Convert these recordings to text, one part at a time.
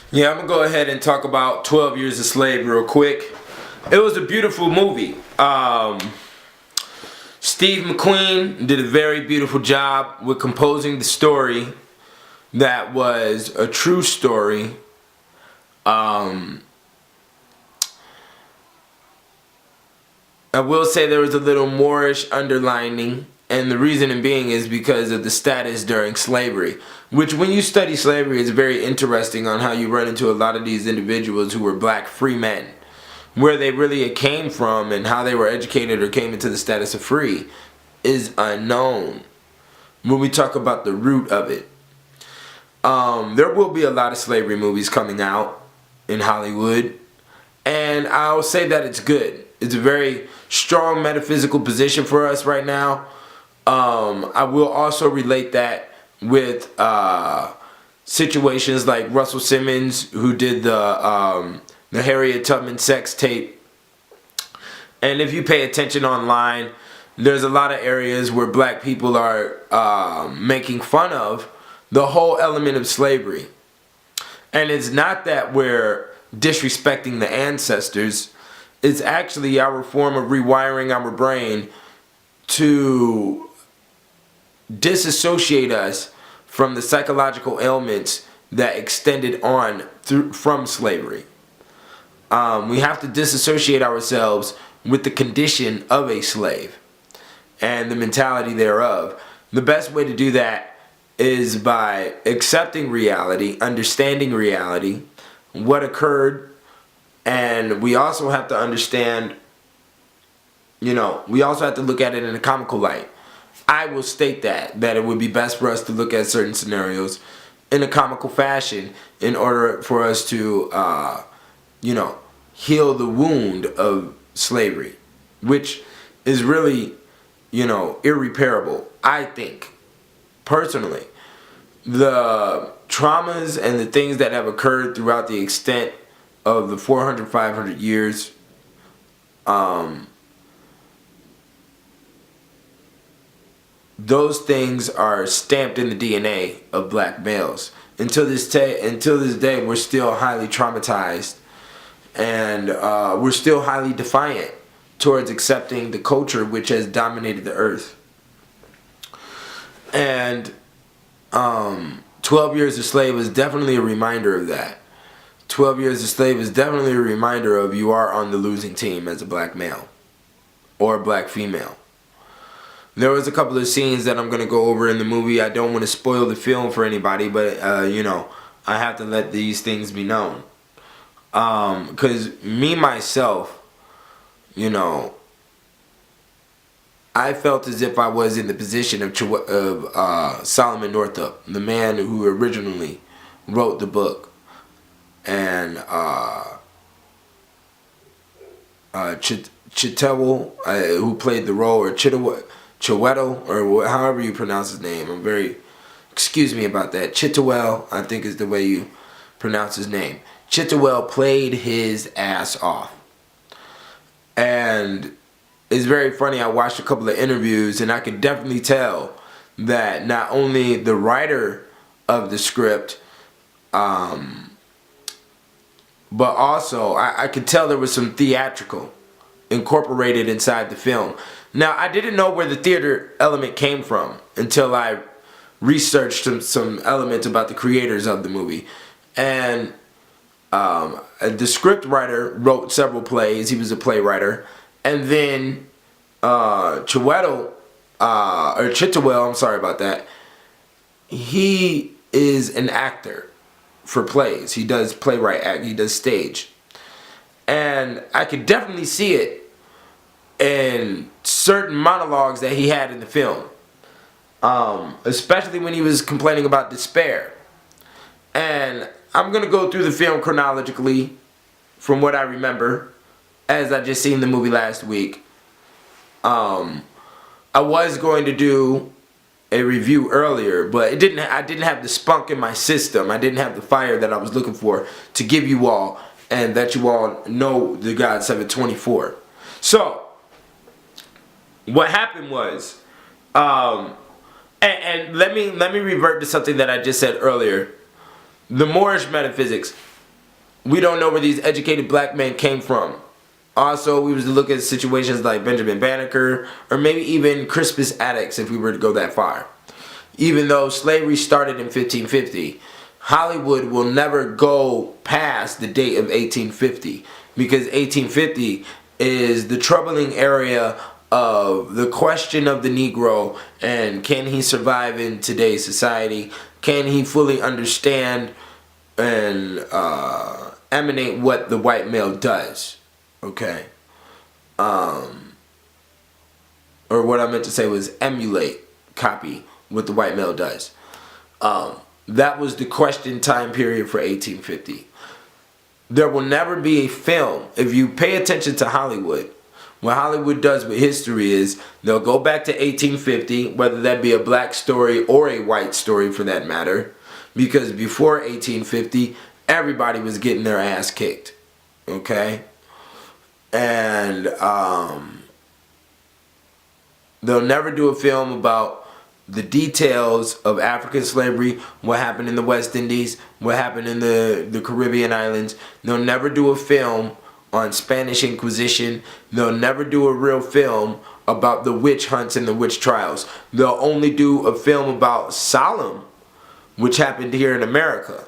Yeah, I'm gonna go ahead and talk about 12 Years a Slave real quick. It was a beautiful movie. Steve McQueen did a very beautiful job with composing the story that was a true story. Um, I will say there was a little Moorish underlining, and the reasoning being is because of the status during slavery. Which, when you study slavery, is very interesting on how you run into a lot of these individuals who were black free men. Where they really came from and how they were educated or came into the status of free is unknown when we talk about the root of it. There will be a lot of slavery movies coming out in Hollywood, and I'll say that it's good. It's a very strong metaphysical position for us right now. I will also relate that with situations like Russell Simmons, who did the Harriet Tubman sex tape. And if you pay attention online, there's a lot of areas where black people are making fun of the whole element of slavery. And it's not that we're disrespecting the ancestors. It's actually our form of rewiring our brain to disassociate us from the psychological ailments that extended on from slavery. We have to disassociate ourselves with the condition of a slave and the mentality thereof. The best way to do that is by accepting reality, understanding reality, what occurred, and we also have to understand, we also have to look at it in a comical light. I will state that it would be best for us to look at certain scenarios in a comical fashion in order for us to heal the wound of slavery, which is really, irreparable. I think, personally, the traumas and the things that have occurred throughout the extent of the 400, 500 years, those things are stamped in the DNA of black males. Until this day, we're still highly traumatized, and we're still highly defiant towards accepting the culture which has dominated the earth. And 12 Years a Slave is definitely a reminder of that. 12 Years a Slave is definitely a reminder of you are on the losing team as a black male or a black female. There was a couple of scenes that I'm going to go over in the movie. I don't want to spoil the film for anybody, but, I have to let these things be known. Because me, myself, I felt as if I was in the position of Solomon Northup, the man who originally wrote the book. And Chitewell, who played the role, or Chiwetel, or however you pronounce his name. Excuse me about that. Chitewell, I think is the way you pronounce his name. Chitewell played his ass off. And it's very funny, I watched a couple of interviews and I could definitely tell that not only the writer of the script, but also I could tell there was some theatrical incorporated inside the film. Now, I didn't know where the theater element came from until I researched some elements about the creators of the movie. And the script writer wrote several plays. He was a playwright. And then Chitewell, I'm sorry about that, he is an actor for plays. He does playwright act. He does stage. And I could definitely see it in certain monologues that he had in the film. Especially when he was complaining about despair. And I'm going to go through the film chronologically from what I remember, as I just seen the movie last week. I was going to do a review earlier, but I didn't have the spunk in my system. I didn't have the fire that I was looking for to give you all, and that you all know the God 724. So, what happened was, and let me revert to something that I just said earlier. The Moorish metaphysics. we don't know where these educated black men came from. Also, we was to look at situations like Benjamin Banneker, or maybe even Crispus Attucks if we were to go that far. Even though slavery started in 1550, Hollywood will never go past the date of 1850, because 1850 is the troubling area of the question of the Negro, and can he survive in today's society? Can he fully understand and emanate what the white male does? Okay. Or what I meant to say was emulate, copy what the white male does. That was the question time period for 1850. There will never be a film, if you pay attention to Hollywood, what Hollywood does with history is they'll go back to 1850, whether that be a black story or a white story for that matter, because before 1850, everybody was getting their ass kicked. Okay? And they'll never do a film about the details of African slavery, what happened in the West Indies, what happened in the Caribbean islands. They'll never do a film on Spanish Inquisition. They'll never do a real film about the witch hunts and the witch trials. They'll only do a film about Salem, which happened here in America.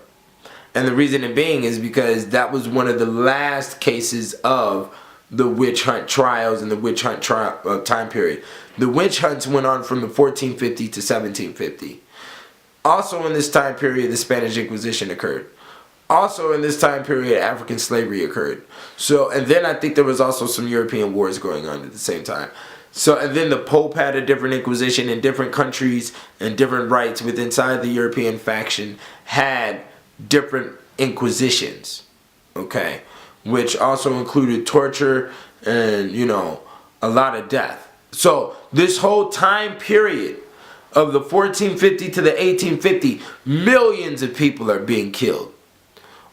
And the reason being is because that was one of the last cases of the witch hunt trials and the witch hunt time period. The witch hunts went on from the 1450 to 1750. Also in this time period, the Spanish Inquisition occurred. Also in this time period, African slavery occurred. So, and then I think there was also some European wars going on at the same time. So, and then the Pope had a different inquisition in different countries, and different rights within inside the European faction had different inquisitions. Okay. Which also included torture and, you know, a lot of death. So this whole time period of the 1450 to the 1850, millions of people are being killed,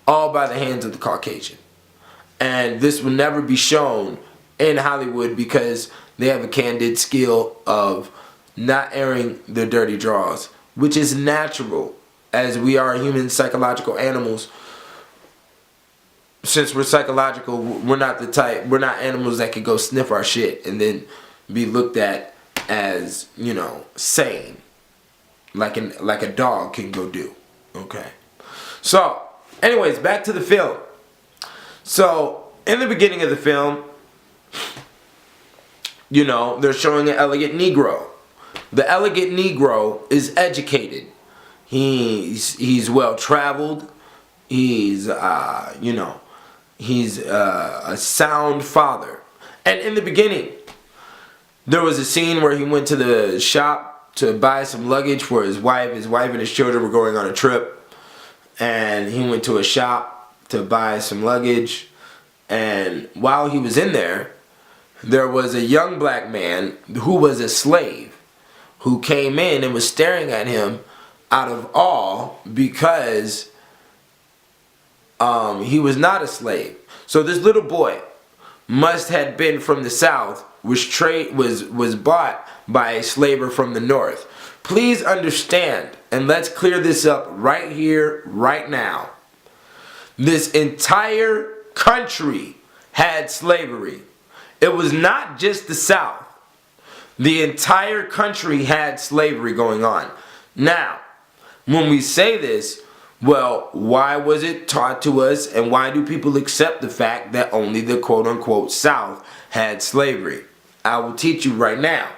all by the hands of the Caucasian. And this will never be shown in Hollywood because they have a candid skill of not airing their dirty draws, which is natural, as we are human psychological animals. Since we're psychological, we're not animals that can go sniff our shit and then be looked at as, you know, sane, like a dog can go do. Okay. So, anyways, back to the film. So, in the beginning of the film, you know, they're showing an elegant Negro. The elegant Negro is educated. He's well traveled. He's you know, he's a sound father. And in the beginning, there was a scene where he went to the shop to buy some luggage for his wife. His wife and his children were going on a trip. And he went to a shop to buy some luggage. And while he was in there, there was a young black man who was a slave who came in and was staring at him out of awe because he was not a slave. So this little boy must have been from the South, was bought by a slaver from the North. Please understand, and let's clear this up right here, right now. This entire country had slavery. It was not just the South. The entire country had slavery going on. Now, when we say this, well, why was it taught to us, and why do people accept the fact that only the quote-unquote South had slavery? I will teach you right now.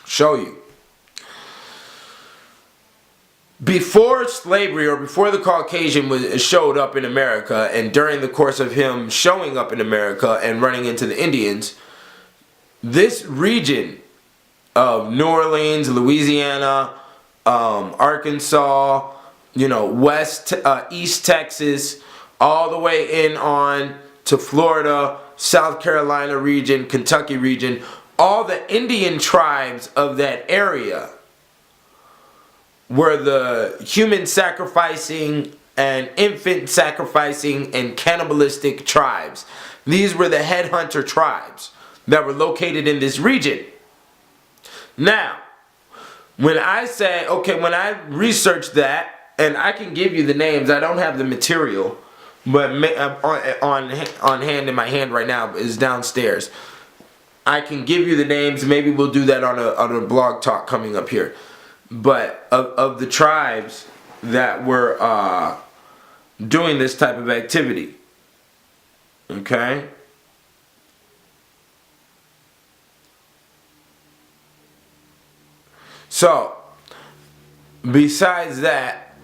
Show you. Before slavery, or before the Caucasian showed up in America, and during the course of him showing up in America and running into the Indians, this region of New Orleans, Louisiana, Arkansas, you know, East Texas, all the way in on to Florida, South Carolina region, Kentucky region, all the Indian tribes of that area were the human sacrificing and infant sacrificing and cannibalistic tribes. These were the headhunter tribes that were located in this region. Now, when I researched that, and I can give you the names, I don't have the material, but on hand in my hand right now is downstairs. I can give you the names. Maybe we'll do that on a blog talk coming up here. But of the tribes that were doing this type of activity, okay. So, besides that,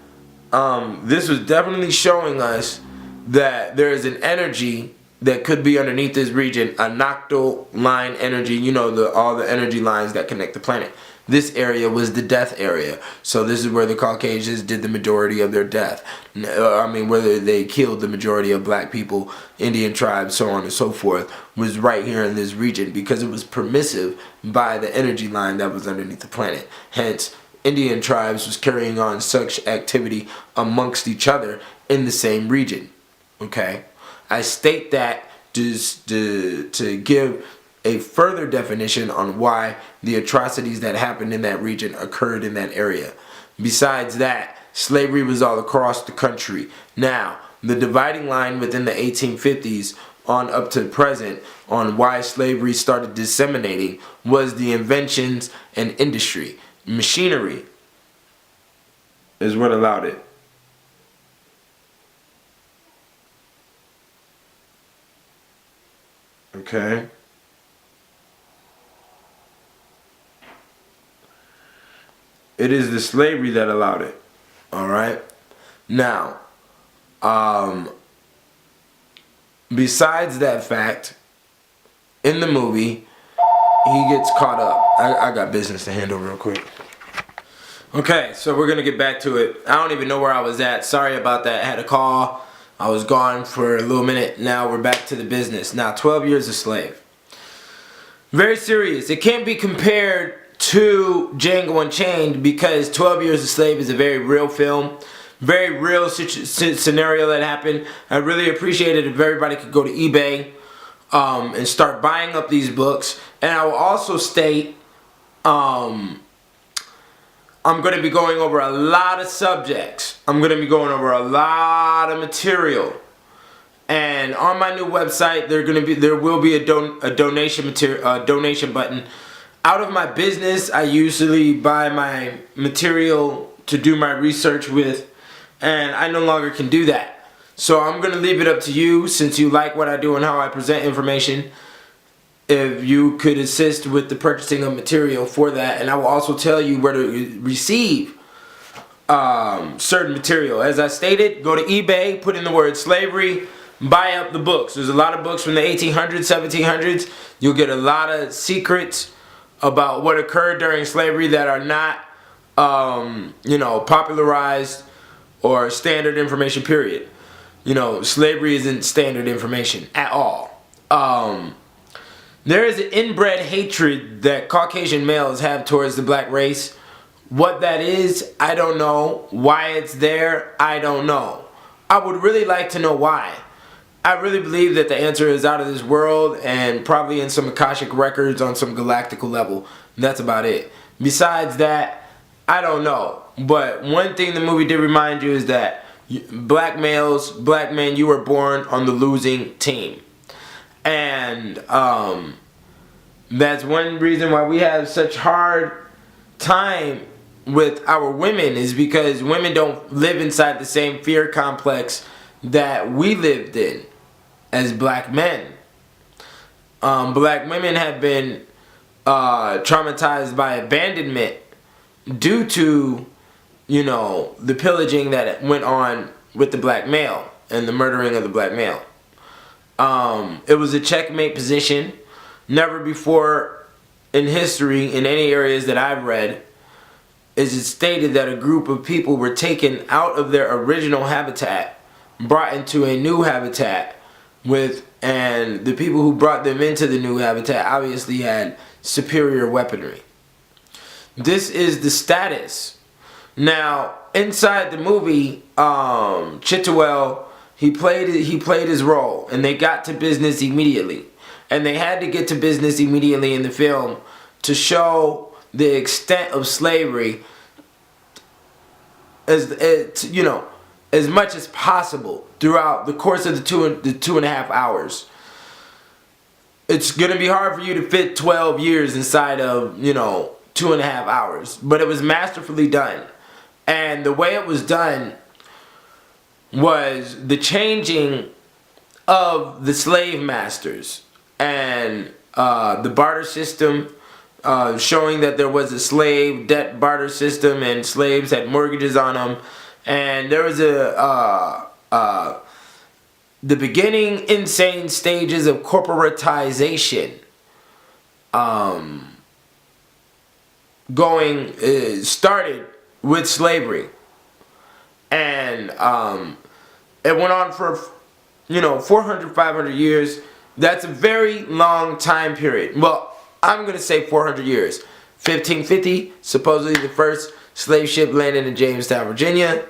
this was definitely showing us that there is an energy that could be underneath this region, a noctile line energy. You know, all the energy lines that connect the planet. This area was the death area. So this is where the Caucasians did the majority of their death. I mean, whether they killed the majority of black people, Indian tribes, so on and so forth, was right here in this region because it was permissive by the energy line that was underneath the planet. Hence, Indian tribes was carrying on such activity amongst each other in the same region. Okay? I state that just to give a further definition on why the atrocities that happened in that region occurred in that area. Besides that, slavery was all across the country. Now, the dividing line within the 1850s on up to present on why slavery started disseminating was the inventions and industry. Machinery is what allowed it. Okay? It is the slavery that allowed it. Alright? Now, besides that fact, in the movie, he gets caught up. I got business to handle real quick. Okay, so we're going to get back to it. I don't even know where I was at. Sorry about that. I had a call. I was gone for a little minute. Now we're back to the business. Now, 12 Years a Slave. Very serious. It can't be compared to Django Unchained because 12 Years a Slave is a very real film. Very real scenario that happened. I really appreciate it if everybody could go to eBay and start buying up these books. And I will also state I'm going to be going over a lot of subjects. I'm going to be going over a lot of material. And on my new website, there will be a donation button. Out of my business, I usually buy my material to do my research with, and I no longer can do that. So I'm going to leave it up to you, since you like what I do and how I present information, if you could assist with the purchasing of material for that. And I will also tell you where to receive certain material. As I stated, go to eBay, put in the word slavery, buy up the books. There's a lot of books from the 1800s, 1700s. You'll get a lot of secrets about what occurred during slavery that are not, popularized or standard information, period. You know, slavery isn't standard information at all. There is an inbred hatred that Caucasian males have towards the black race. What that is, I don't know. Why it's there, I don't know. I would really like to know why. I really believe that the answer is out of this world and probably in some Akashic records on some galactical level. That's about it. Besides that, I don't know. But one thing the movie did remind you is that black males, black men, you were born on the losing team. And that's one reason why we have such hard time with our women, is because women don't live inside the same fear complex that we lived in as black men. Black women have been traumatized by abandonment due to, the pillaging that went on with the black male and the murdering of the black male. It was a checkmate position. Never before in history, in any areas that I've read, is it stated that a group of people were taken out of their original habitat, brought into a new habitat, and the people who brought them into the new habitat obviously had superior weaponry. This is the status. Now, inside the movie, Chitwell, he played his role, and they got to business immediately. And they had to get to business immediately in the film to show the extent of slavery, as much as possible throughout the course of the 2.5 hours. It's gonna be hard for you to fit 12 years inside of 2.5 hours, but it was masterfully done. And the way it was done was the changing of the slave masters and the barter system, showing that there was a slave debt barter system and slaves had mortgages on them, and there was the beginning insane stages of corporatization started with slavery, and it went on for 400, 500 years. That's a very long time period. Well, I'm gonna say 400 years. 1550, supposedly the first slave ship landed in Jamestown, Virginia.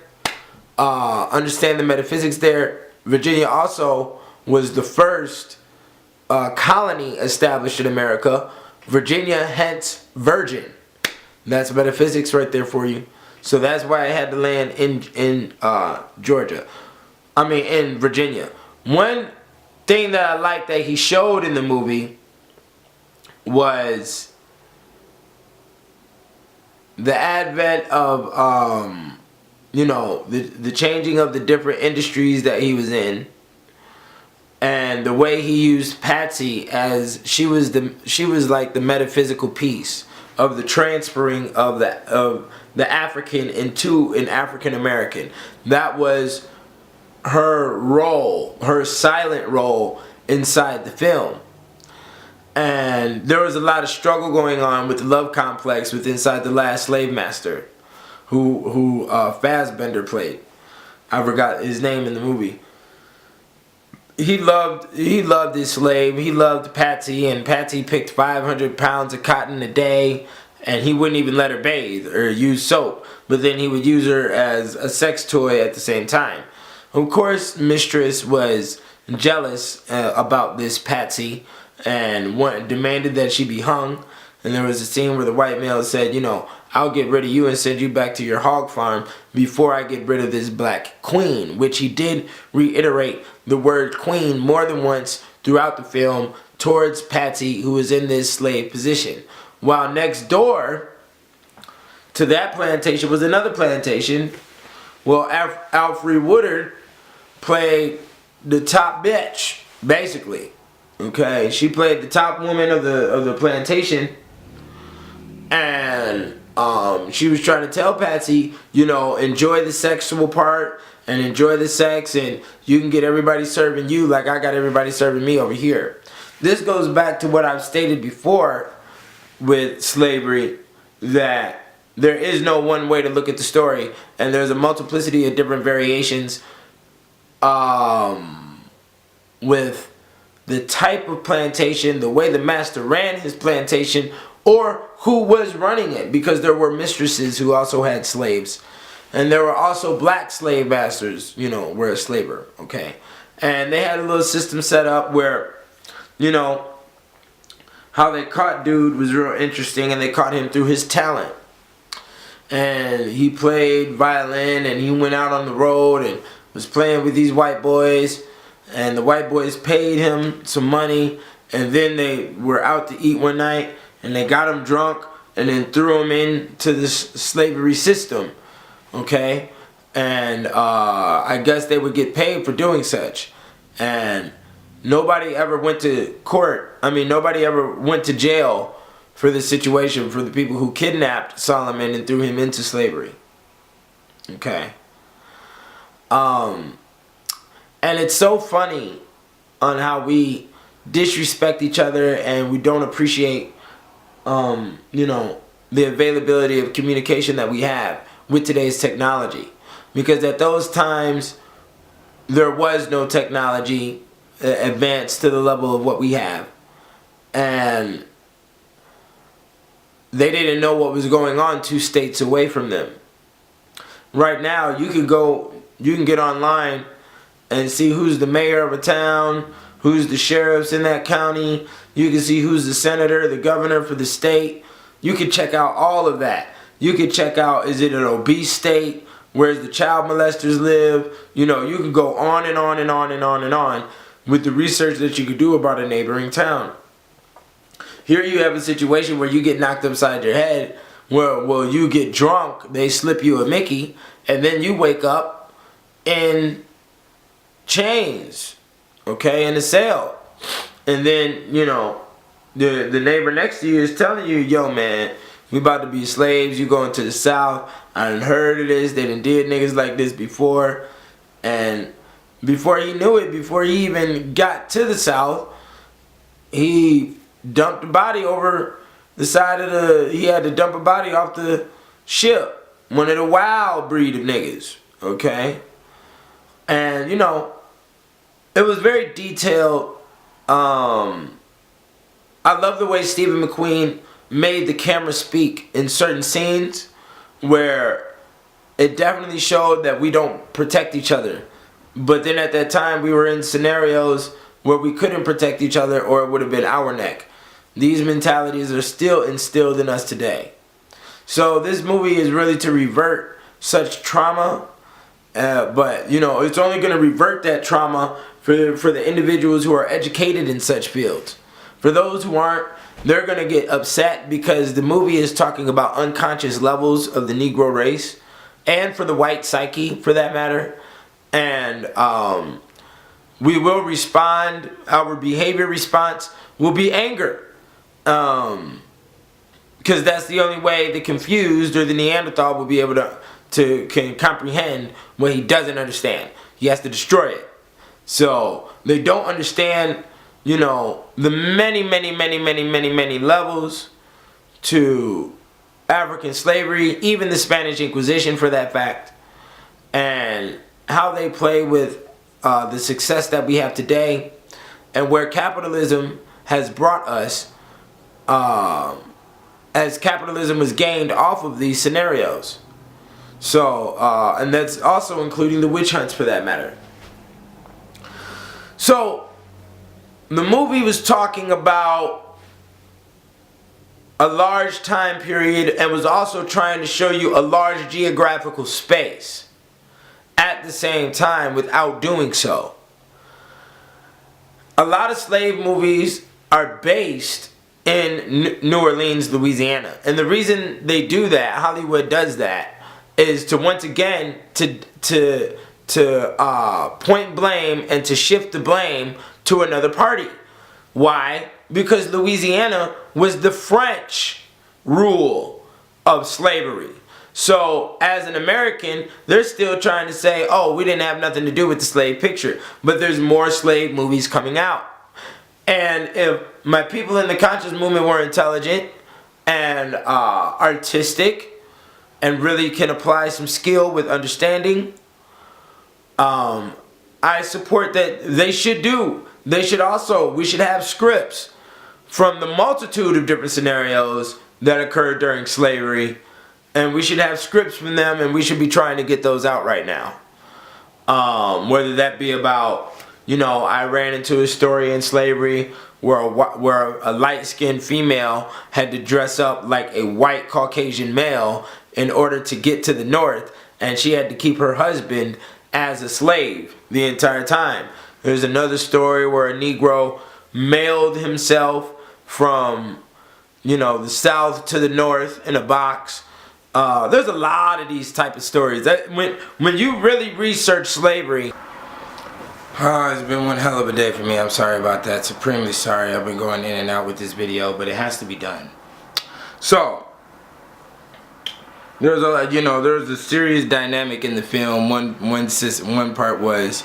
Understand the metaphysics there. Virginia also was the first colony established in America. Virginia, hence virgin. That's metaphysics right there for you. So that's why I had to land in Georgia. I mean, in Virginia. One thing that I liked that he showed in the movie was the advent of the changing of the different industries that he was in, and the way he used Patsy as she was like the metaphysical piece of the transferring of the African into an African American. That was her role, her silent role inside the film. And there was a lot of struggle going on with the love complex with inside The Last Slave Master, who Fassbender played. I forgot his name in the movie. He loved his slave. He loved Patsy, and Patsy picked 500 pounds of cotton a day, and he wouldn't even let her bathe or use soap. But then he would use her as a sex toy at the same time. Of course, Mistress was jealous about this Patsy and demanded that she be hung. And there was a scene where the white male said, I'll get rid of you and send you back to your hog farm before I get rid of this black queen, which he did reiterate the word queen more than once throughout the film towards Patsy, who was in this slave position. While next door to that plantation was another plantation. Well, Alfre Woodard played the top bitch, basically. Okay, she played the top woman of the plantation, and she was trying to tell Patsy, enjoy the sexual part and enjoy the sex, and you can get everybody serving you like I got everybody serving me over here. This goes back to what I've stated before with slavery, that there is no one way to look at the story, and there's a multiplicity of different variations with the type of plantation, the way the master ran his plantation, or who was running it, because there were mistresses who also had slaves. And there were also black slave masters, were a slaver, okay? And they had a little system set up where, how they caught dude was real interesting, and they caught him through his talent. And he played violin, and he went out on the road and was playing with these white boys, and the white boys paid him some money, and then they were out to eat one night, and they got him drunk, and then threw him into this slavery system, okay? And I guess they would get paid for doing such. And nobody ever went to court. Nobody ever went to jail for this situation, for the people who kidnapped Solomon and threw him into slavery. Okay. And it's so funny on how we disrespect each other and we don't appreciate, the availability of communication that we have with today's technology. Because at those times, there was no technology advanced to the level of what we have. And they didn't know what was going on 2 states away from them. Right now, you can get online and see who's the mayor of a town, who's the sheriffs in that county. You can see who's the senator, the governor for the state. You can check out all of that. You can check out, is it an obese state where's the child molesters live. You know, you can go on and on and on and on and on with the research that you could do about a neighboring town. Here you have a situation where you get knocked upside your head, where you get drunk, they slip you a Mickey, and then you wake up in chains, okay, in a cell. And then, you know, the neighbor next to you is telling you, yo man, we about to be slaves, you going to the South, I done heard of this, they done did niggas like this before. And before he knew it, before he even got to the South, he dumped the body over the side of he had to dump a body off the ship. One of the wild breed of niggas, okay? And, you know, it was very detailed. I love the way Stephen McQueen made the camera speak in certain scenes where it definitely showed that we don't protect each other. But then at that time, we were in scenarios where we couldn't protect each other, or it would have been our neck. These mentalities are still instilled in us today. So this movie is really to revert such trauma, but you know, it's only going to revert that trauma for the individuals who are educated in such fields. For those who aren't, they're going to get upset because the movie is talking about unconscious levels of the Negro race, and for the white psyche for that matter. And we will respond, our behavior response will be anger. Because that's the only way the confused or the Neanderthal will be able can comprehend what he doesn't understand. He has to destroy it. So they don't understand, you know, the many levels to African slavery, even the Spanish Inquisition for that fact, and how they play with the success that we have today, and where capitalism has brought us, as capitalism was gained off of these scenarios. So, and that's also including the witch hunts for that matter. So, the movie was talking about a large time period and was also trying to show you a large geographical space at the same time without doing so. A lot of slave movies are based in New Orleans, Louisiana. And the reason they do that, Hollywood does that, is to once again to point blame and to shift the blame to another party. Why? Because Louisiana was the French rule of slavery. So as an American, they're still trying to say, oh, we didn't have nothing to do with the slave picture. But there's more slave movies coming out. And if my people in the conscious movement were intelligent and artistic and really can apply some skill with understanding, I support that they should do. We should have scripts from the multitude of different scenarios that occurred during slavery, and we should have scripts from them, and we should be trying to get those out right now. Whether that be about, you know, I ran into a story in slavery where a light-skinned female had to dress up like a white Caucasian male in order to get to the north, and she had to keep her husband as a slave the entire time. There's another story where a Negro mailed himself from, you know, the south to the north in a box. There's a lot of these type of stories. When you really research slavery, it's been one hell of a day for me. I'm sorry about that. Supremely sorry. I've been going in and out with this video, but it has to be done. So there's a serious dynamic in the film. One part was,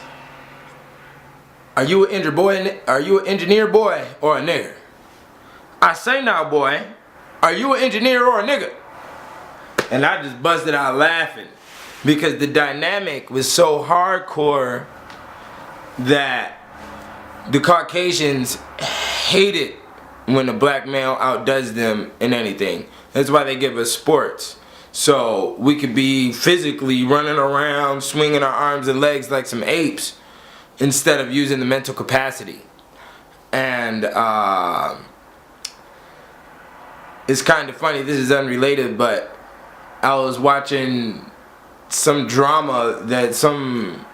are you an engineer boy or a nigger? I say now, boy, are you an engineer or a nigger? And I just busted out laughing because the dynamic was so hardcore that the Caucasians hate it when a black male outdoes them in anything. That's why they give us sports. So we could be physically running around, swinging our arms and legs like some apes instead of using the mental capacity. And it's kind of funny, this is unrelated, but I was watching some drama that some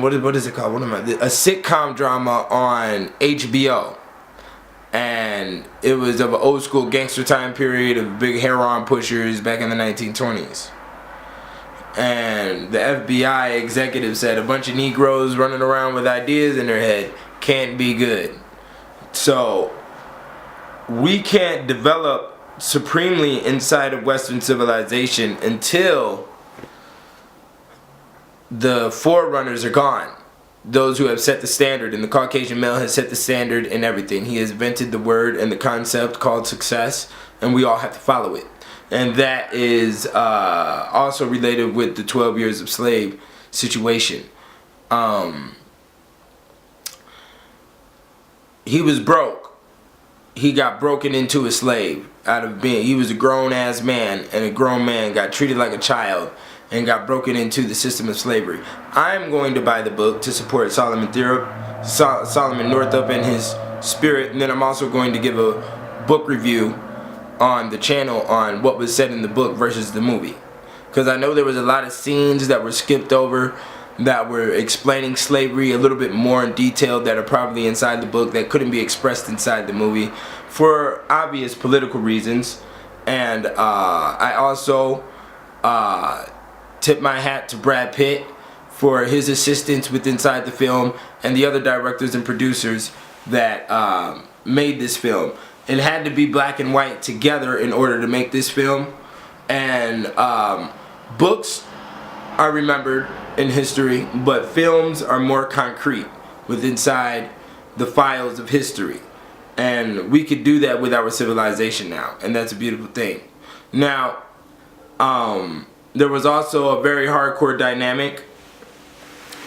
what is it called? A sitcom drama on HBO. And it was of an old school gangster time period of big heroin pushers back in the 1920s. And the FBI executive said a bunch of Negroes running around with ideas in their head can't be good. So we can't develop supremely inside of Western civilization until the forerunners are gone. Those who have set the standard, and the Caucasian male has set the standard in everything. He has invented the word and the concept called success, and we all have to follow it. And that is also related with the 12 years of slave situation. He was broke. He got broken into a slave out of being. He was a grown ass man, and a grown man got treated like a child and got broken into the system of slavery. I'm going to buy the book to support Solomon Northup and his spirit, and then I'm also going to give a book review on the channel on what was said in the book versus the movie, because I know there was a lot of scenes that were skipped over that were explaining slavery a little bit more in detail that are probably inside the book that couldn't be expressed inside the movie for obvious political reasons. And I also tip my hat to Brad Pitt for his assistance with inside the film and the other directors and producers that made this film. It had to be black and white together in order to make this film. And books are remembered in history, but films are more concrete with inside the files of history. And we could do that with our civilization now, and that's a beautiful thing. Now, there was also a very hardcore dynamic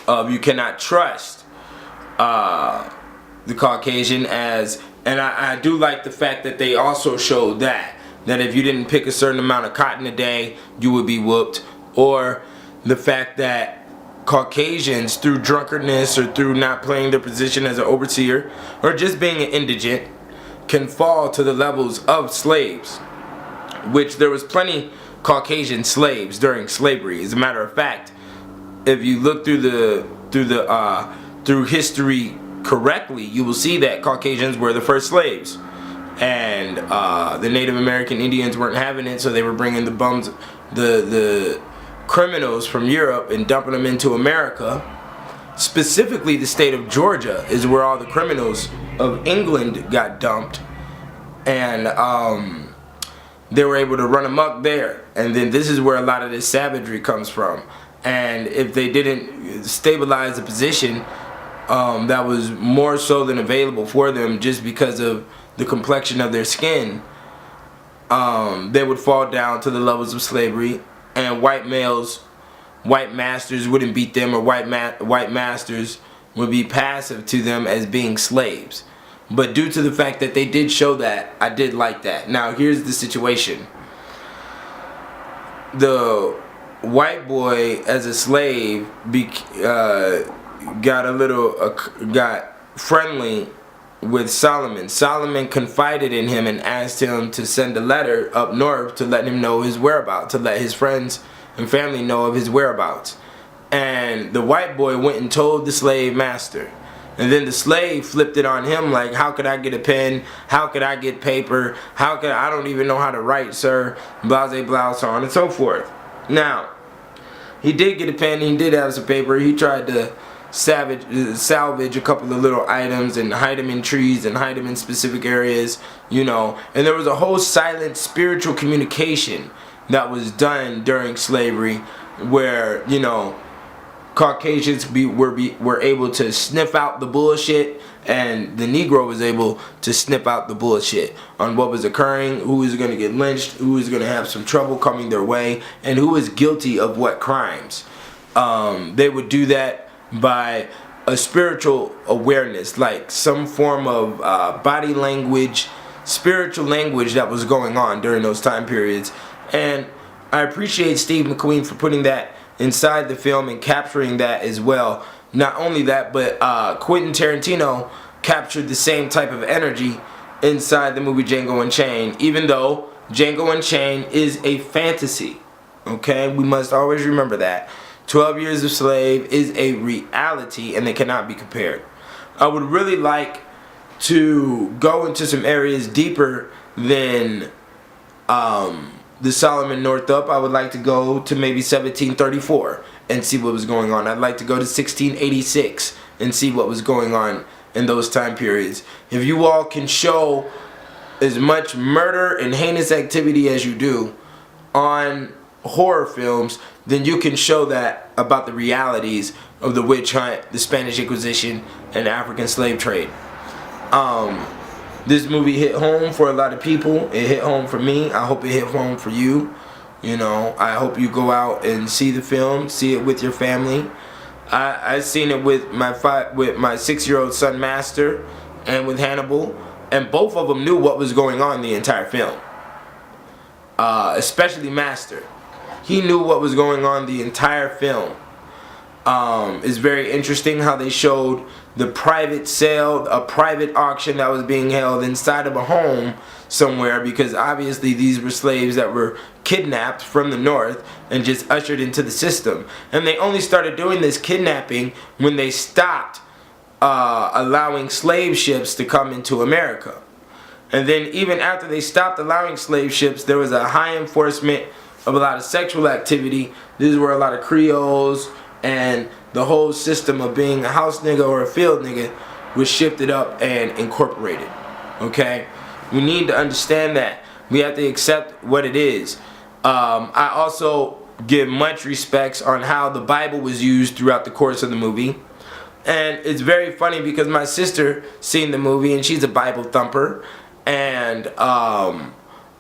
of you cannot trust the Caucasian as, and I do like the fact that they also showed that if you didn't pick a certain amount of cotton a day, you would be whooped, or the fact that Caucasians, through drunkenness or through not playing their position as an overseer or just being an indigent, can fall to the levels of slaves, which there was plenty Caucasian slaves during slavery. As a matter of fact, if you look through history correctly, you will see that Caucasians were the first slaves, and the Native American Indians weren't having it, so they were bringing the bums, the criminals from Europe and dumping them into America. Specifically, the state of Georgia is where all the criminals of England got dumped, and they were able to run amok there. And then this is where a lot of this savagery comes from. And if they didn't stabilize the position, that was more so than available for them just because of the complexion of their skin, they would fall down to the levels of slavery, and white masters wouldn't beat them, or white masters would be passive to them as being slaves. But due to the fact that they did show that, I did like that. Now here's the situation. The white boy as a slave got friendly with Solomon. Solomon confided in him and asked him to send a letter up north to let him know his whereabouts, to let his friends and family know of his whereabouts. And the white boy went and told the slave master. And then the slave flipped it on him like, how could I get a pen? How could I get paper? I don't even know how to write, sir. Blase, blah, so on and so forth. Now, he did get a pen, he did have some paper. He tried to salvage a couple of little items and hide them in trees and hide them in specific areas, you know. And there was a whole silent spiritual communication that was done during slavery where, you know, Caucasians were able to sniff out the bullshit, and the Negro was able to sniff out the bullshit on what was occurring, who was going to get lynched, who was going to have some trouble coming their way, and who was guilty of what crimes. They would do that by a spiritual awareness, like some form of body language, spiritual language that was going on during those time periods. And I appreciate Steve McQueen for putting that inside the film and capturing that as well. Not only that, but Quentin Tarantino captured the same type of energy inside the movie Django Unchained, even though Django Unchained is a fantasy. Okay, we must always remember that. 12 Years a Slave is a reality and they cannot be compared. I would really like to go into some areas deeper than the Solomon Northup. I would like to go to maybe 1734 and see what was going on. I'd like to go to 1686 and see what was going on in those time periods. If you all can show as much murder and heinous activity as you do on horror films, then you can show that about the realities of the witch hunt, the Spanish Inquisition, and the African slave trade. This movie hit home for a lot of people. It hit home for me. I hope it hit home for you. You know, I hope you go out and see the film, see it with your family. I seen it with my 6-year-old son Master and with Hannibal, and both of them knew what was going on the entire film. Especially Master. He knew what was going on the entire film. It's very interesting how they showed the private sale, a private auction that was being held inside of a home somewhere, because obviously these were slaves that were kidnapped from the north and just ushered into the system. And they only started doing this kidnapping when they stopped allowing slave ships to come into America. And then even after they stopped allowing slave ships, there was a high enforcement of a lot of sexual activity. This is where a lot of Creoles and the whole system of being a house nigga or a field nigga was shifted up and incorporated. Okay? We need to understand that. We have to accept what it is. I also give much respects on how the Bible was used throughout the course of the movie. And it's very funny because my sister seen the movie and she's a Bible thumper. And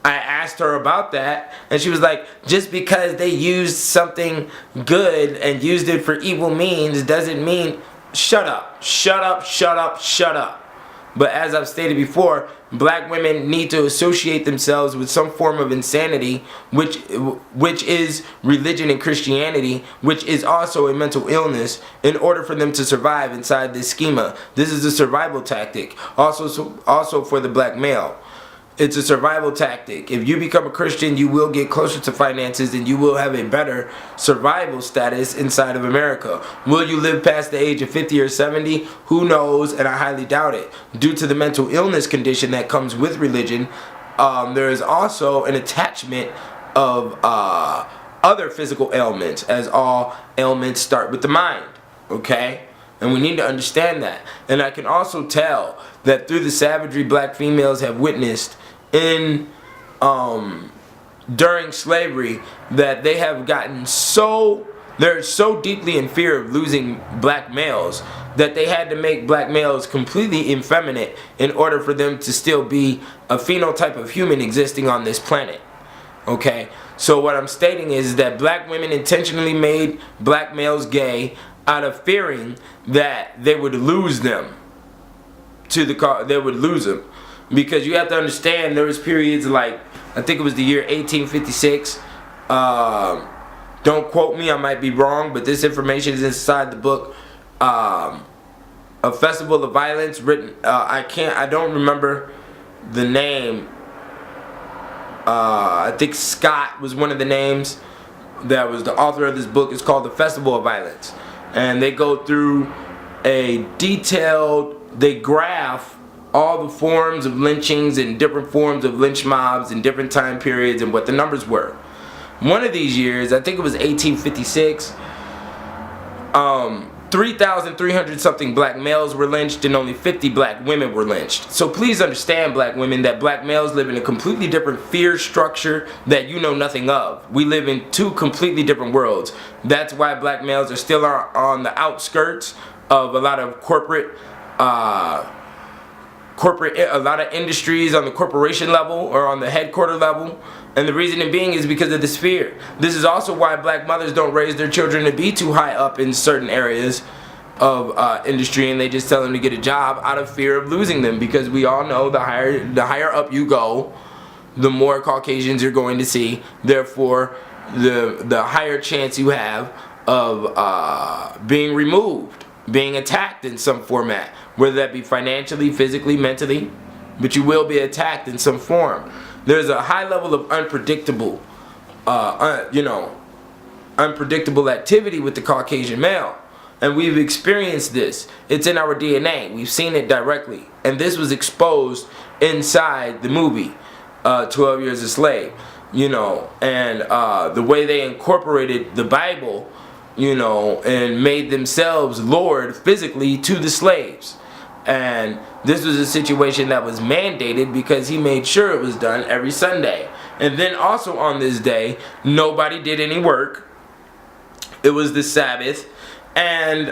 I asked her about that, and she was like, just because they used something good and used it for evil means doesn't mean... Shut up, shut up, shut up, shut up. But as I've stated before, black women need to associate themselves with some form of insanity, which is religion and Christianity, which is also a mental illness, in order for them to survive inside this schema. This is a survival tactic, also for the black male. It's a survival tactic. If you become a Christian, you will get closer to finances and you will have a better survival status inside of America. Will you live past the age of 50 or 70? Who knows, and I highly doubt it. Due to the mental illness condition that comes with religion, there is also an attachment of other physical ailments, as all ailments start with the mind. Okay? And we need to understand that. And I can also tell that through the savagery black females have witnessed in during slavery, that they have gotten they're so deeply in fear of losing black males that they had to make black males completely effeminate in order for them to still be a phenotype of human existing on this planet. Okay? So what I'm stating is that black women intentionally made black males gay out of fearing that they would lose them they would lose them. Because you have to understand, there was periods like, I think it was the year 1856. Don't quote me, I might be wrong, but this information is inside the book. A Festival of Violence, written, I don't remember the name. I think Scott was one of the names that was the author of this book. It's called The Festival of Violence. And they go through they graph all the forms of lynchings and different forms of lynch mobs in different time periods and what the numbers were. One of these years, I think it was 1856, 3,300 something black males were lynched and only 50 black women were lynched. So please understand, black women, that black males live in a completely different fear structure that you know nothing of. We live in two completely different worlds. That's why black males are still on the outskirts of a lot of a lot of industries on the corporation level or on the headquarter level. And the reason being is because of this fear. This is also why black mothers don't raise their children to be too high up in certain areas of industry, and they just tell them to get a job out of fear of losing them, because we all know the higher up you go, the more Caucasians you're going to see. Therefore, the higher chance you have of being removed, being attacked in some format, whether that be financially, physically, mentally, but you will be attacked in some form. There's a high level of unpredictable unpredictable activity with the Caucasian male. And we've experienced this. It's in our DNA. We've seen it directly. And this was exposed inside the movie, 12 Years a Slave. And the way they incorporated the Bible, and made themselves Lord physically to the slaves. And this was a situation that was mandated because he made sure it was done every Sunday. And then also on this day, nobody did any work. It was the Sabbath. And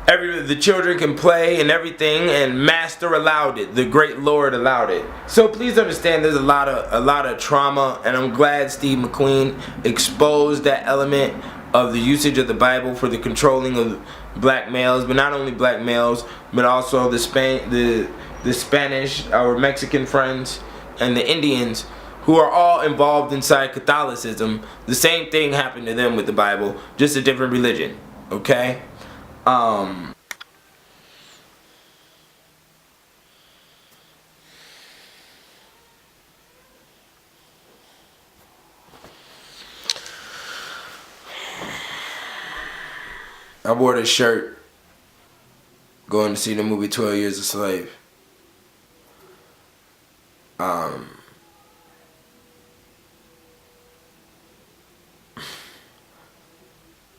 the children can play and everything, and Master allowed it. The great Lord allowed it. So please understand, there's a lot of trauma, and I'm glad Steve McQueen exposed that element of the usage of the Bible for the controlling of black males, but not only black males, but also the Spanish, our Mexican friends, and the Indians, who are all involved inside Catholicism. The same thing happened to them with the Bible, just a different religion. Okay? I wore this shirt going to see the movie 12 Years a Slave.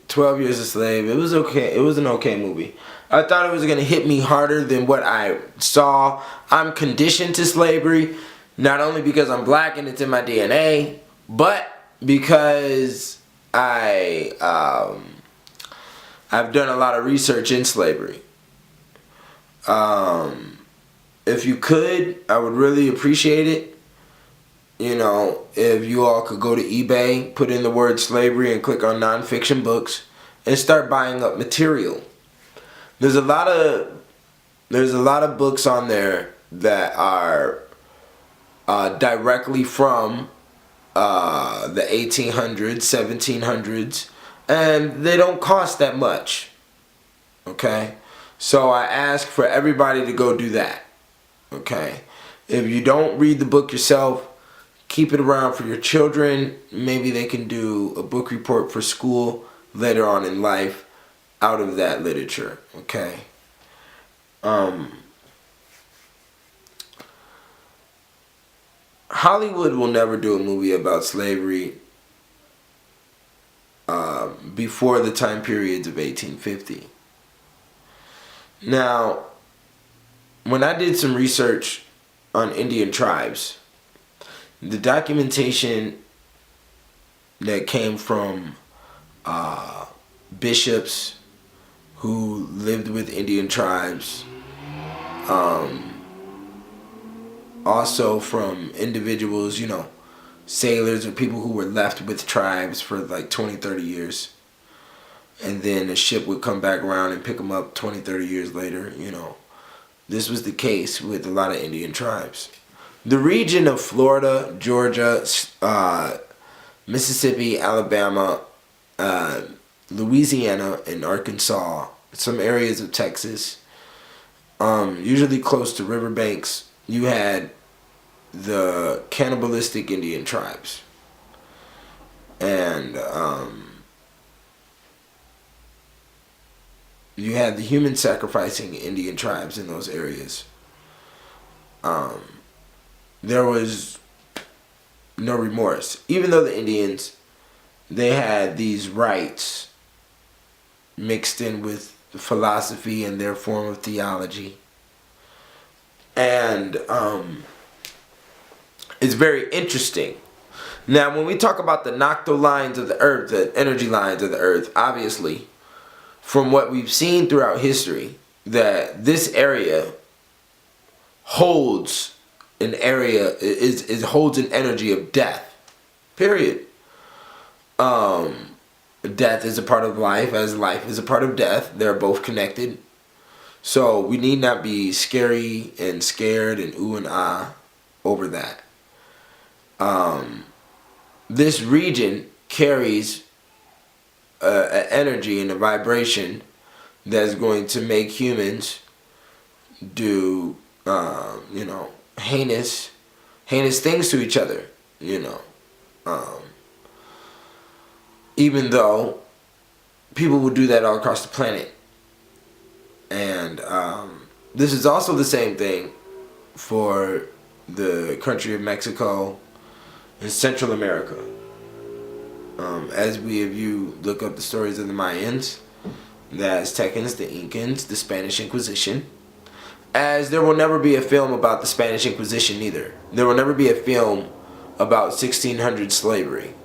12 Years a Slave. It was okay. It was an okay movie. I thought it was going to hit me harder than what I saw. I'm conditioned to slavery, not only because I'm black and it's in my DNA, but because I've done a lot of research in slavery. If you could, I would really appreciate it. If you all could go to eBay, put in the word slavery and click on nonfiction books and start buying up material. There's a lot of books on there that are directly from the 1800s, 1700s, and they don't cost that much. Okay? So I ask for everybody to go do that. Okay? If you don't read the book yourself, keep it around for your children. Maybe they can do a book report for school later on in life out of that literature. Okay? Hollywood will never do a movie about slavery before the time periods of 1850. Now, when I did some research on Indian tribes, the documentation that came from bishops who lived with Indian tribes, also from individuals, sailors or people who were left with tribes for like 20, 30 years. And then a ship would come back around and pick them up 20, 30 years later, This was the case with a lot of Indian tribes. The region of Florida, Georgia, Mississippi, Alabama, Louisiana, and Arkansas, some areas of Texas, usually close to riverbanks, you had the cannibalistic Indian tribes. And you had the human sacrificing Indian tribes in those areas. There was no remorse. Even though the Indians, they had these rites mixed in with the philosophy and their form of theology. And it's very interesting. Now, when we talk about the nocturnal lines of the earth, the energy lines of the earth, obviously, from what we've seen throughout history, that this area holds an holds an energy of death. Period. Death is a part of life, as life is a part of death. They're both connected. So we need not be scary and scared and ooh and ah over that. This region carries an energy and a vibration that's going to make humans do, heinous things to each other, Even though people will do that all across the planet. And this is also the same thing for the country of Mexico and Central America. As you look up the stories of the Mayans, the Aztecans, the Incans, the Spanish Inquisition, as there will never be a film about the Spanish Inquisition either. There will never be a film about 1600 slavery.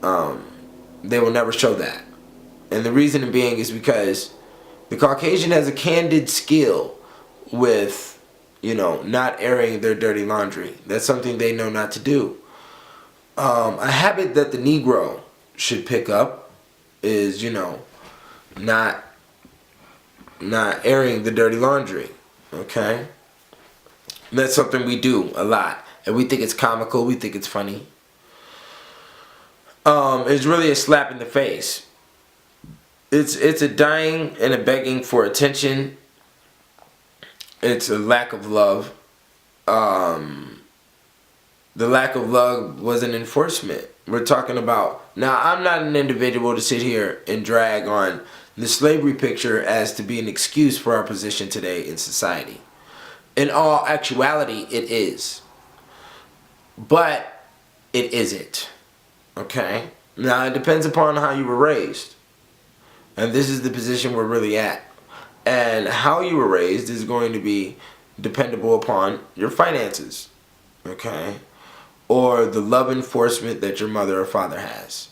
They will never show that. And the reason being is because the Caucasian has a candid skill with, not airing their dirty laundry. That's something they know not to do. A habit that the Negro should pick up is, not airing the dirty laundry. Okay? That's something we do a lot. And we think it's comical. We think it's funny. It's really a slap in the face. It's a dying and a begging for attention. It's a lack of love. The lack of love was an enforcement. We're talking about... Now, I'm not an individual to sit here and drag on the slavery picture as to be an excuse for our position today in society. In all actuality, it is. But it isn't. Okay? Now, it depends upon how you were raised. And this is the position we're really at. And how you were raised is going to be dependable upon your finances. Okay? Or the love enforcement that your mother or father has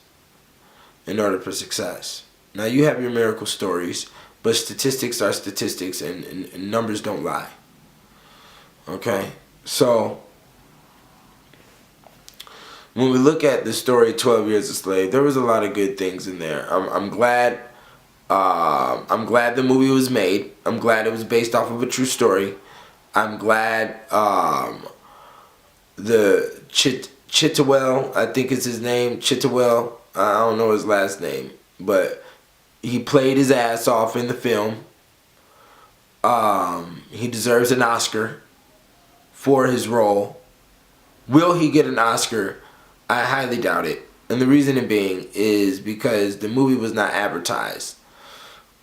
in order for success. Now, you have your miracle stories, but statistics are statistics, and numbers don't lie. Okay? So, when we look at the story 12 Years a Slave, there was a lot of good things in there. I'm glad the movie was made. I'm glad it was based off of a true story. I'm glad the Chitwell, I think is his name, Chitwell, I don't know his last name, but he played his ass off in the film. He deserves an Oscar for his role. Will he get an Oscar? I highly doubt it. And the reason being is because the movie was not advertised.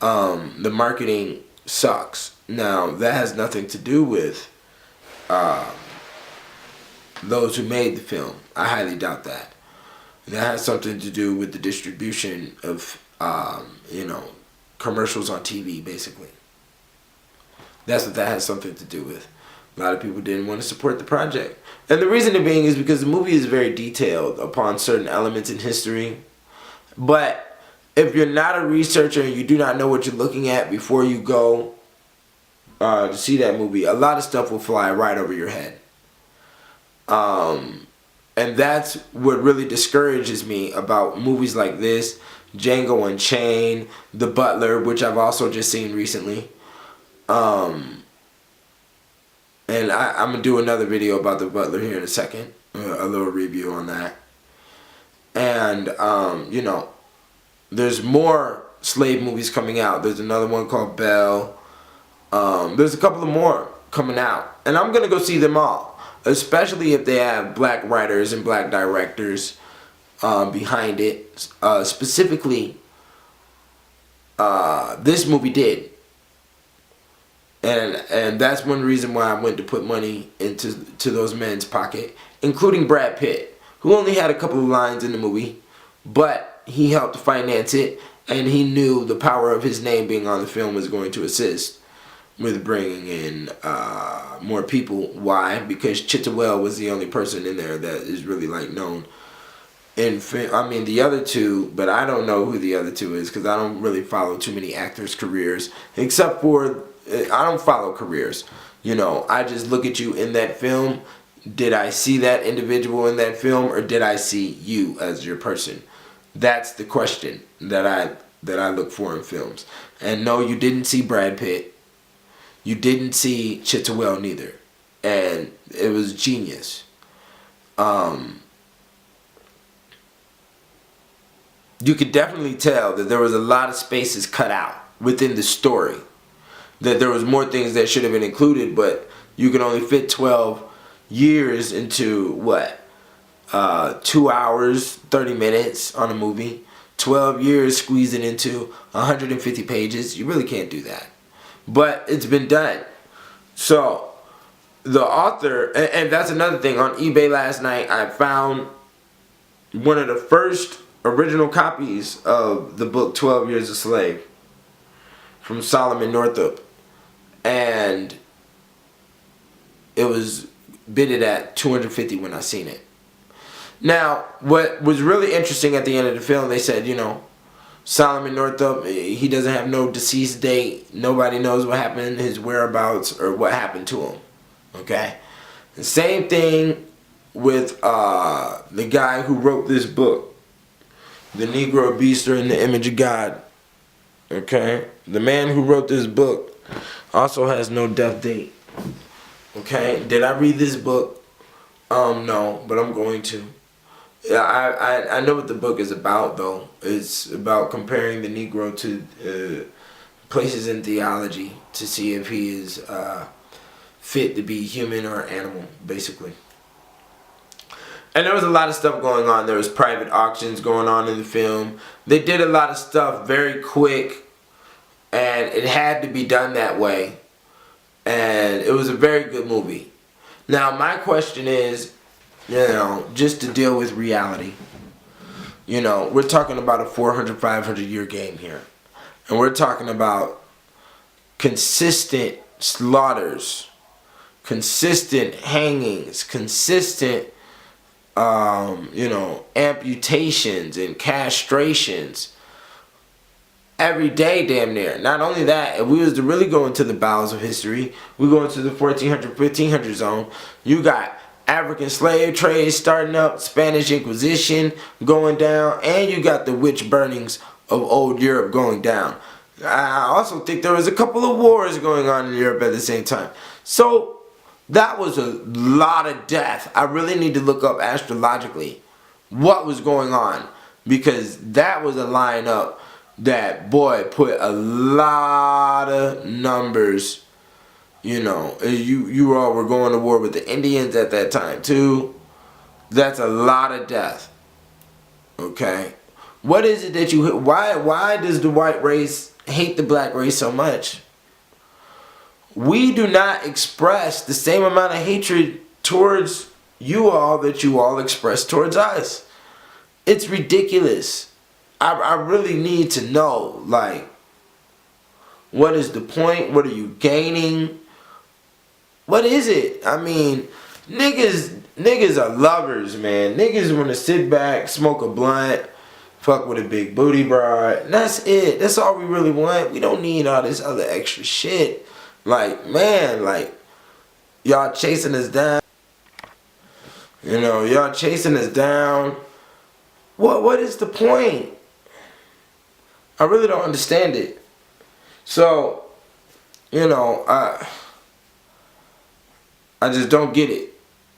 The marketing sucks. Now, that has nothing to do with those who made the film. I highly doubt that. That has something to do with the distribution of, commercials on TV, basically. That's what that has something to do with. A lot of people didn't want to support the project. And the reason being is because the movie is very detailed upon certain elements in history. But if you're not a researcher and you do not know what you're looking at before you go to see that movie, a lot of stuff will fly right over your head. And that's what really discourages me about movies like this, Django Unchained, The Butler, which I've also just seen recently. And I'm going to do another video about The Butler here in a second, a little review on that. And, there's more slave movies coming out. There's another one called Belle. There's a couple of more coming out. And I'm going to go see them all. Especially if they have black writers and black directors behind it. Specifically, this movie did. And that's one reason why I went to put money into those men's pocket. Including Brad Pitt, who only had a couple of lines in the movie. But he helped finance it. And he knew the power of his name being on the film was going to assist with bringing in more people. Why? Because Chitwell was the only person in there that is really known. The other two, but I don't know who the other two is because I don't really follow too many actors' careers. Except for, I don't follow careers. I just look at you in that film. Did I see that individual in that film, or did I see you as your person? That's the question that I look for in films. And no, you didn't see Brad Pitt. You didn't see Chitwell neither. And it was genius. You could definitely tell that there was a lot of spaces cut out within the story. That there was more things that should have been included, but you can only fit 12 years into what? 2 hours, 30 minutes on a movie. 12 years squeezed it into 150 pages. You really can't do that. But it's been done. So, the author, and that's another thing. On eBay last night, I found one of the first original copies of the book 12 Years a Slave from Solomon Northup. And it was bidded at $250 when I seen it. Now, what was really interesting at the end of the film, they said, Solomon Northup, he doesn't have no deceased date. Nobody knows what happened, his whereabouts, or what happened to him. Okay? The same thing with the guy who wrote this book, The Negro Beast, or In the Image of God. Okay? The man who wrote this book also has no death date. Okay? Did I read this book? No, but I'm going to. I know what the book is about, though. It's about comparing the Negro to places in theology to see if he is fit to be human or animal, basically. And there was a lot of stuff going on. There was private auctions going on in the film. They did a lot of stuff very quick, and it had to be done that way. And it was a very good movie. Now, my question is, just to deal with reality. We're talking about a 400, 500 year game here. And we're talking about consistent slaughters, consistent hangings, consistent, amputations and castrations. Every day, damn near. Not only that, if we was to really go into the bowels of history, we go into the 1400, 1500 zone, you got African slave trade starting up, Spanish Inquisition going down, and you got the witch burnings of old Europe going down. I also think there was a couple of wars going on in Europe at the same time. So that was a lot of death. I really need to look up astrologically what was going on, because that was a lineup that, boy, put a lot of numbers. You all were going to war with the Indians at that time too. That's a lot of death. Okay, what is it that you? Why does the white race hate the black race so much? We do not express the same amount of hatred towards you all that you all express towards us. It's ridiculous. I really need to know, what is the point? What are you gaining? What is it? I mean, niggas are lovers, man. Niggas want to sit back, smoke a blunt, fuck with a big booty broad. That's it. That's all we really want. We don't need all this other extra shit. Y'all chasing us down. Y'all chasing us down. What is the point? I really don't understand it. So, I just don't get it.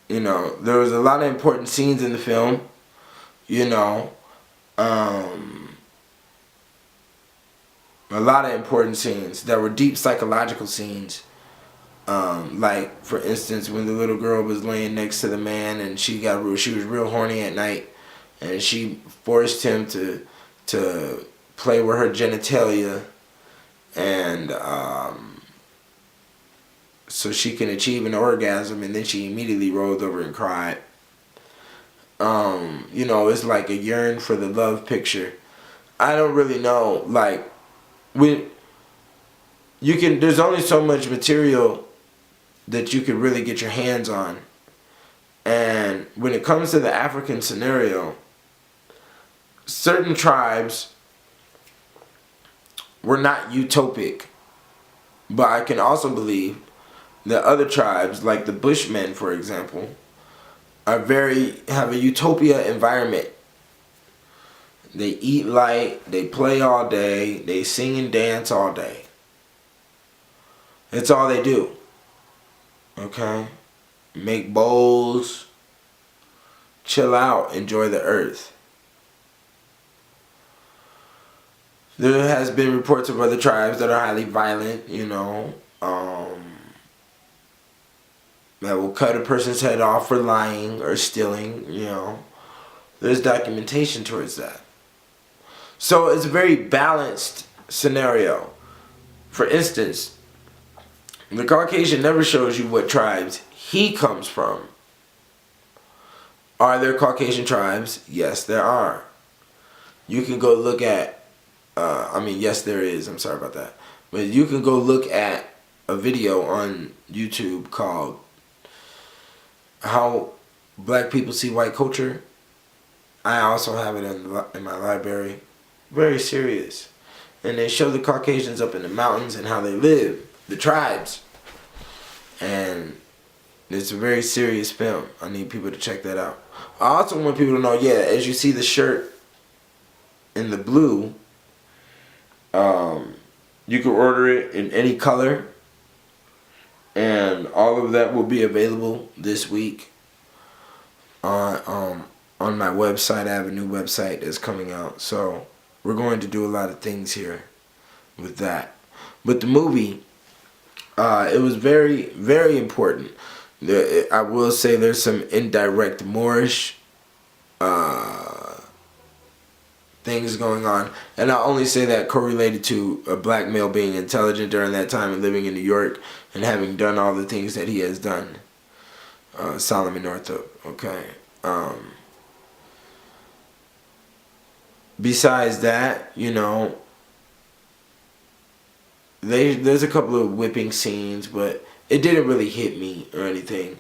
There was a lot of important scenes in the film. A lot of important scenes that were deep psychological scenes. For instance, when the little girl was laying next to the man and she was real horny at night, and she forced him to play with her genitalia, and so she can achieve an orgasm, and then she immediately rolled over and cried. It's like a yearn for the love picture. I don't really know. There's only so much material that you can really get your hands on. And when it comes to the African scenario, certain tribes were not utopic. But I can also believe that other tribes, like the Bushmen, for example, have a utopia environment. They eat light, they play all day, they sing and dance all day. That's all they do. Okay? Make bowls, chill out, enjoy the earth. There has been reports of other tribes that are highly violent, that will cut a person's head off for lying or stealing, you know. There's documentation towards that. So it's a very balanced scenario. For instance, the Caucasian never shows you what tribes he comes from. Are there Caucasian tribes? Yes, there are. You can go look at, yes, there is. I'm sorry about that. But you can go look at a video on YouTube called How Black People See White Culture. I also have it in my library. Very serious. And they show the Caucasians up in the mountains and how they live, the tribes. And it's a very serious film. I need people to check that out. I also want people to know, as you see the shirt in the blue, you can order it in any color. And all of that will be available this week on my website. I have a new website that's coming out. So we're going to do a lot of things here with that. But the movie, it was very, very important. I will say there's some indirect Moorish things going on. And I only say that correlated to a black male being intelligent during that time and living in New York and having done all the things that he has done. Solomon Northup, okay. Besides that, you know, there's a couple of whipping scenes, but it didn't really hit me or anything.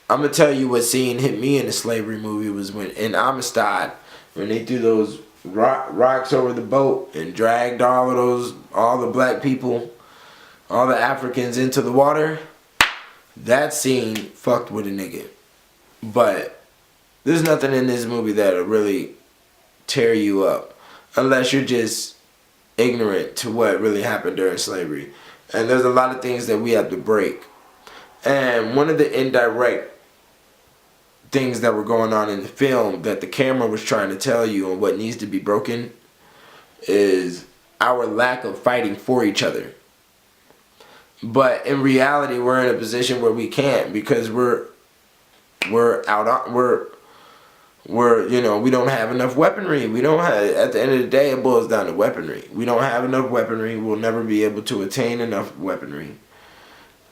I'm gonna tell you what scene hit me in the slavery movie was when in Amistad, when they threw those rocks over the boat and dragged all the black people, all the Africans into the water. That scene fucked with a nigga. But there's nothing in this movie that'll really tear you up unless you're just ignorant to what really happened during slavery. And there's a lot of things that we have to break. And one of the indirect things that were going on in the film that the camera was trying to tell you on what needs to be broken is our lack of fighting for each other. But in reality, we're in a position where we can't, because we don't have enough weaponry. We don't have, at the end of the day, it boils down to weaponry. We don't have enough weaponry. We'll never be able to attain enough weaponry.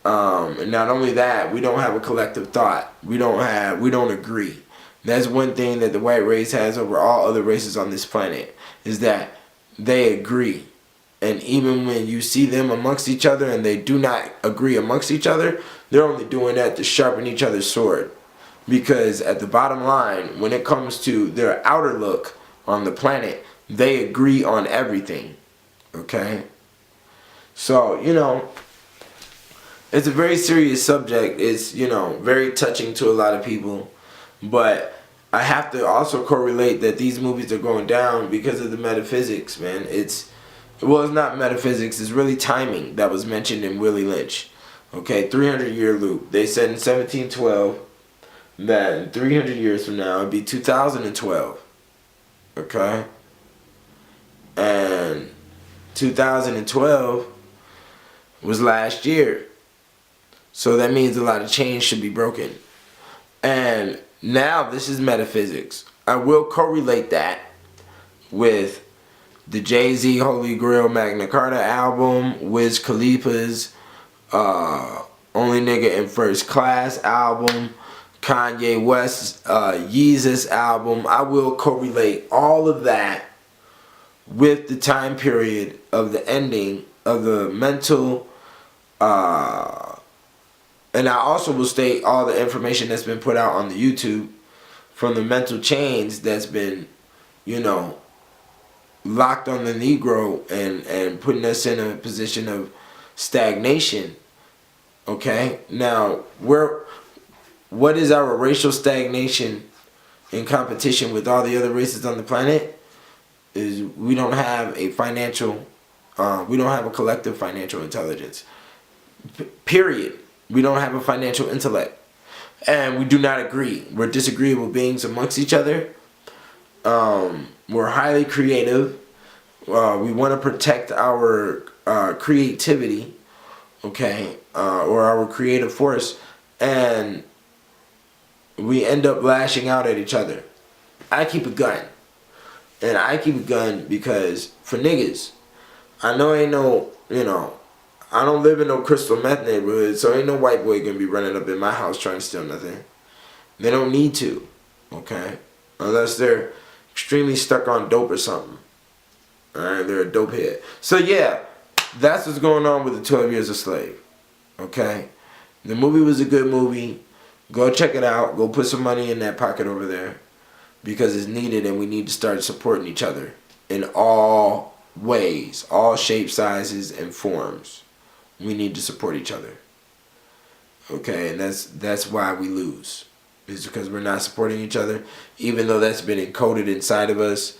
And not only that, we don't have a collective thought. We don't agree. That's one thing that the white race has over all other races on this planet, is that they agree. And even when you see them amongst each other and they do not agree amongst each other, they're only doing that to sharpen each other's sword. Because at the bottom line, when it comes to their outer look on the planet, they agree on everything. Okay? So, you know, it's a very serious subject. It's, you know, very touching to a lot of people. But I have to also correlate that these movies are going down because of the metaphysics, man. It's not metaphysics, it's really timing that was mentioned in Willie Lynch. Okay, 300-year loop. They said in 1712 that in 300 years from now, it'd be 2012. Okay? And 2012 was last year. So that means a lot of chains should be broken. And now this is metaphysics. I will correlate that with the Jay-Z Holy Grail Magna Carta album, Wiz Khalifa's Only Nigga in First Class album, Kanye West's Yeezus album. I will correlate all of that with the time period of the ending of the mental, and I also will state all the information that's been put out on the YouTube from the mental chains that's been, you know, locked on the Negro and putting us in a position of stagnation. Okay? Now, what is our racial stagnation in competition with all the other races on the planet? Is we don't have a collective financial intelligence. Period. We don't have a financial intellect. And we do not agree. We're disagreeable beings amongst each other. We're highly creative. We want to protect our creativity, okay, or our creative force. and we end up lashing out at each other. I keep a gun. And I keep a gun because for niggas, I know ain't no, I don't live in no crystal meth neighborhood, so ain't no white boy gonna be running up in my house trying to steal nothing. They don't need to, okay? Unless they're extremely stuck on dope or something. Alright, they're a dope head. So yeah, that's what's going on with the 12 Years a Slave. Okay? The movie was a good movie. Go check it out. Go put some money in that pocket over there. Because it's needed and we need to start supporting each other in all ways, all shapes, sizes, and forms. We need to support each other. Okay, and that's why we lose. It's because we're not supporting each other. Even though that's been encoded inside of us,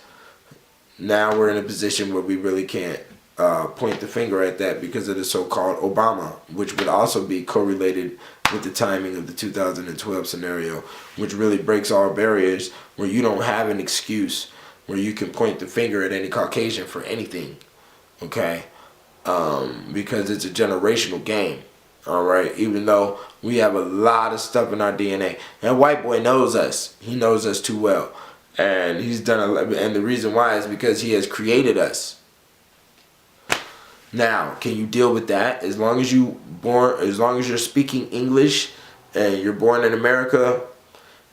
now we're in a position where we really can't point the finger at that because of the so-called Obama, which would also be correlated with the timing of the 2012 scenario, which really breaks all barriers, where you don't have an excuse where you can point the finger at any Caucasian for anything, okay? Because it's a generational game, all right? Even though we have a lot of stuff in our DNA. And white boy knows us. He knows us too well. And he's done and the reason why is because he has created us. Now, can you deal with that? As long as you're speaking English and you're born in America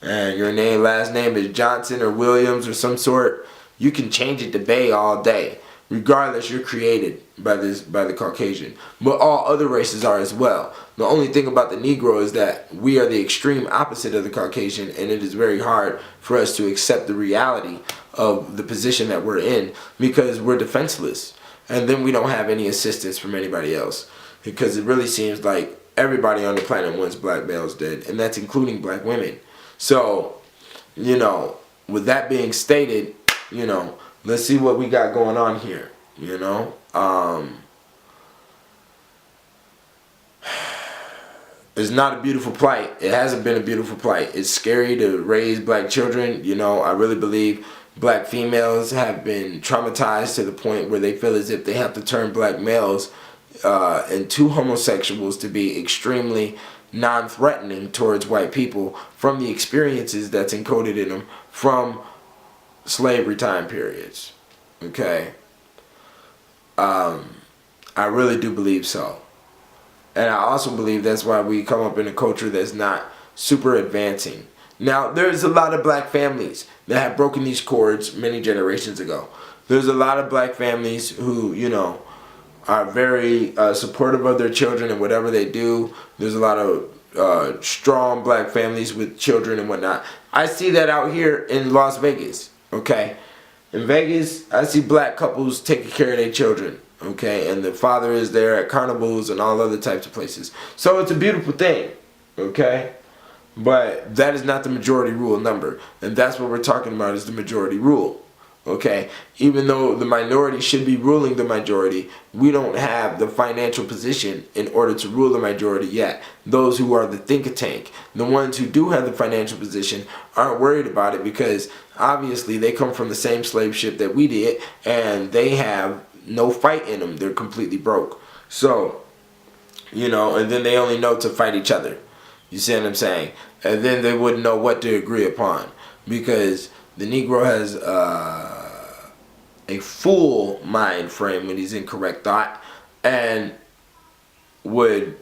and your last name is Johnson or Williams or some sort, you can change it to Bay all day. Regardless, you're created by the Caucasian. But all other races are as well. The only thing about the Negro is that we are the extreme opposite of the Caucasian, and it is very hard for us to accept the reality of the position that we're in because we're defenseless. And then we don't have any assistance from anybody else because it really seems like everybody on the planet wants black males dead, and that's including black women. So, with that being stated, let's see what we got going on here, It's not a beautiful plight. It hasn't been a beautiful plight. It's scary to raise black children. I really believe black females have been traumatized to the point where they feel as if they have to turn black males into homosexuals to be extremely non-threatening towards white people from the experiences that's encoded in them from slavery time periods. Okay? I really do believe so. And I also believe that's why we come up in a culture that's not super advancing. Now, there's a lot of black families that have broken these cords many generations ago. There's a lot of black families who, are very supportive of their children and whatever they do. There's a lot of strong black families with children and whatnot. I see that out here in Las Vegas, okay? In Vegas, I see black couples taking care of their children, okay? And the father is there at carnivals and all other types of places. So it's a beautiful thing, okay? But that is not the majority rule number. And that's what we're talking about is the majority rule. Okay? Even though the minority should be ruling the majority, we don't have the financial position in order to rule the majority yet. Those who are the think tank, the ones who do have the financial position, aren't worried about it because obviously they come from the same slave ship that we did and they have no fight in them. They're completely broke. So, and then they only know to fight each other. You see what I'm saying? And then they wouldn't know what to agree upon because the Negro has a full mind frame when he's in correct thought and would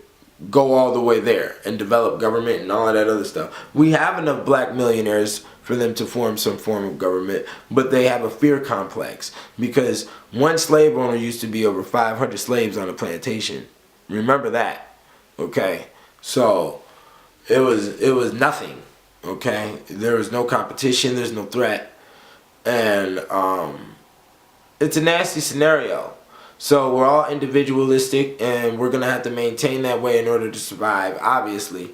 go all the way there and develop government and all of that other stuff. We have enough black millionaires for them to form some form of government, but they have a fear complex because one slave owner used to be over 500 slaves on a plantation. Remember that, okay? So it was nothing, okay? There was no competition, there's no threat, and it's a nasty scenario. So we're all individualistic, and we're gonna have to maintain that way in order to survive, obviously,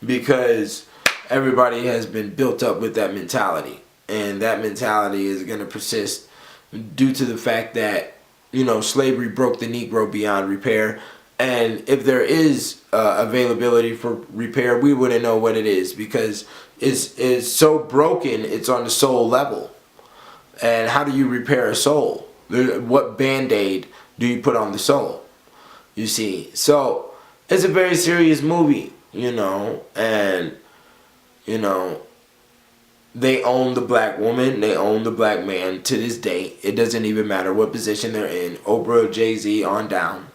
because everybody has been built up with that mentality, and that mentality is gonna persist due to the fact that slavery broke the Negro beyond repair. And if there is availability for repair, we wouldn't know what it is because it's so broken, it's on the soul level. And how do you repair a soul? What band-aid do you put on the soul? You see? So, it's a very serious movie. and you know, they own the black woman, they own the black man to this day. It doesn't even matter what position they're in. Oprah, Jay-Z, on down,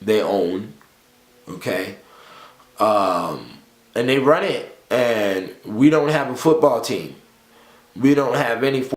they own, okay? And they run it. And we don't have a football team. We don't have any